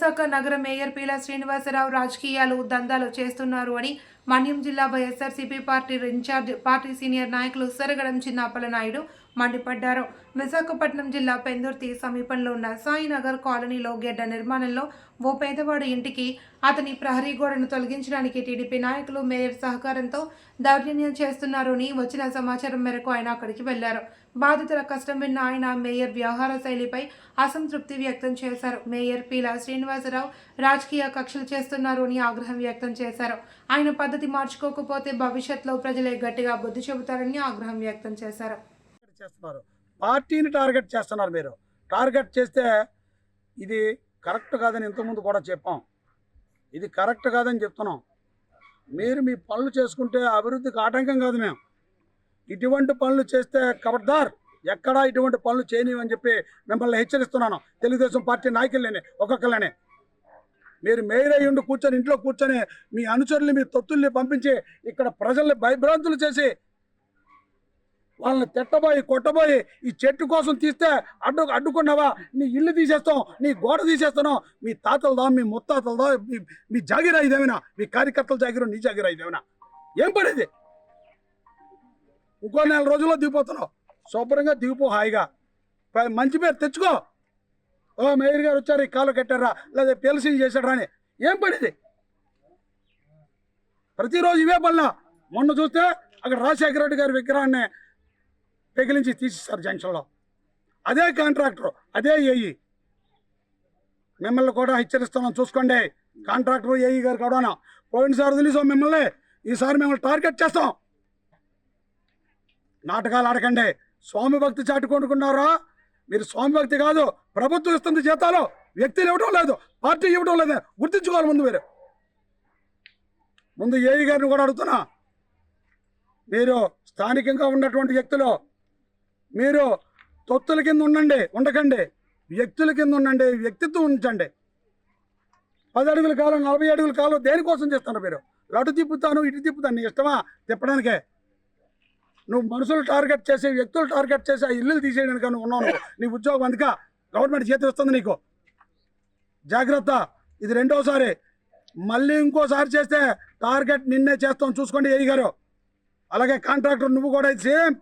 విశాఖ నగర మేయర్ పీలా శ్రీనివాసరావు రాజకీయాలు దందాలు చేస్తున్నారు అని మన్యం జిల్లా YSRCP party in-charge party senior నాయకులు సరగడం చిన్నప్పలనాయుడు మండిపడ్డారు. విశాఖపట్నం జిల్లా పెందుర్తి సమీపంలో ఉన్న సాయినగర్ కాలనీలో గెడ్డ నిర్మాణంలో ఓ పేదవాడి ఇంటికి అతని ప్రహరీ గోడను తొలగించడానికి టీడీపీ నాయకులు మేయర్ సహకారంతో దౌర్జన్యం చేస్తున్నారు అని వచ్చిన సమాచారం మేరకు ఆయన అక్కడికి వెళ్లారు. బాధితుల కష్టం విన్న ఆయన మేయర్ వ్యవహార శైలిపై అసంతృప్తి వ్యక్తం చేశారు. మేయర్ పీలా శ్రీనివాసరావు రాజకీయ కక్షలు చేస్తున్నారు అని ఆగ్రహం వ్యక్తం చేశారు. ఆయన పద్ధతి మార్చుకోకపోతే భవిష్యత్తులో ప్రజలే గట్టిగా బుద్ధి చెబుతారని ఆగ్రహం వ్యక్తం చేశారు. పార్టీని టార్గెట్ చేస్తున్నారు. మీరు టార్గెట్ చేస్తే ఇది కరెక్ట్ కాదని ఇంతకుముందు కూడా చెప్పాం. ఇది కరెక్ట్ కాదని చెప్తున్నాం. మీరు మీ పనులు చేసుకుంటే అభివృద్ధికి ఆటంకం కాదు. మేము ఇటువంటి పనులు చేస్తే ఖబర్దార్, ఎక్కడా ఇటువంటి పనులు చేయనివని చెప్పి మిమ్మల్ని హెచ్చరిస్తున్నాను. తెలుగుదేశం పార్టీ నాయకులనే ఒక్కొక్కళ్ళనే మీరు మేయర్ అయ్యుండి కూర్చొని ఇంట్లో కూర్చొని మీ అనుచరుల్ని మీ తొత్తుల్ని పంపించి ఇక్కడ ప్రజల్ని భయభ్రాంతులు చేసి వాళ్ళని తిట్టబోయి కొట్టబోయి ఈ చెట్టు కోసం తీస్తే అడ్డుకున్నావా, నీ ఇల్లు తీసేస్తాం, నీ గోడ తీసేస్తాను, మీ తాతలదా మీ ముత్తాతలదా మీ జాగిరా ఇదేమైనా, మీ కార్యకర్తల జాగిరా నీ జాగిరా ఇదేమైనా, ఏం పడేది? ఇంకో 4 రోజుల్లో దిగిపోతున్నావు. శుభ్రంగా దిగిపో, హాయిగా మంచి పేరు తెచ్చుకో. ఓ మేయర్ గారు వచ్చారు, ఈ కాలు కట్టారా లేదా పెల్సీ చేశారా అని ఏం పడేది? ప్రతిరోజు ఇవే పనుల. మొన్న చూస్తే అక్కడ రాజశేఖర రెడ్డి గారి విగ్రహాన్ని పెగిలించి తీసేస్తారు జంక్షన్లో. అదే కాంట్రాక్టర్, అదే ఏఈ. మిమ్మల్ని కూడా హెచ్చరిస్తున్నాం, చూసుకోండి. కాంట్రాక్టర్ ఏఈ గారు కూడా పోయినసారి వదిలేసాం మిమ్మల్ని, ఈసారి మిమ్మల్ని టార్గెట్ చేస్తాం. నాటకాలు ఆడకండి. స్వామి భక్తి చాటుకొనుకున్నారా? మీరు స్వామి భక్తి కాదు, ప్రభుత్వం ఇస్తుంది జీతాలు, వ్యక్తులు ఇవ్వడం లేదు, పార్టీ ఇవ్వడం లేదు. గుర్తించుకోవాలి ముందు. ముందు ఏఈ గారిని కూడా అడుగుతున్నా, మీరు స్థానికంగా ఉన్నటువంటి వ్యక్తులు, మీరు తొత్తుల కింద ఉండకండి, వ్యక్తుల కింద ఉండండి, వ్యక్తిత్వం ఉంచండి. 10 అడుగుల కాలం 40 అడుగుల కాలం దేనికోసం చేస్తున్నారు మీరు? అటు తిప్పుతాను ఇటు తిప్పుతాను, నీ ఇష్టమా తిప్పడానికే? నువ్వు మనుషులు టార్గెట్ చేసి వ్యక్తులు టార్గెట్ చేసి ఆ ఇల్లులు తీసేయడానికి నువ్వు ఉన్నావు. నీ ఉద్యోగం అందుక గవర్నమెంట్ జీతం ఇస్తుంది నీకు. జాగ్రత్త, ఇది 2వసారి. మళ్ళీ ఇంకోసారి చేస్తే టార్గెట్ నిన్నే చేస్తాం, చూసుకోండి ఏఈ గారు. అలాగే కాంట్రాక్టర్ నువ్వు కూడా సేమ్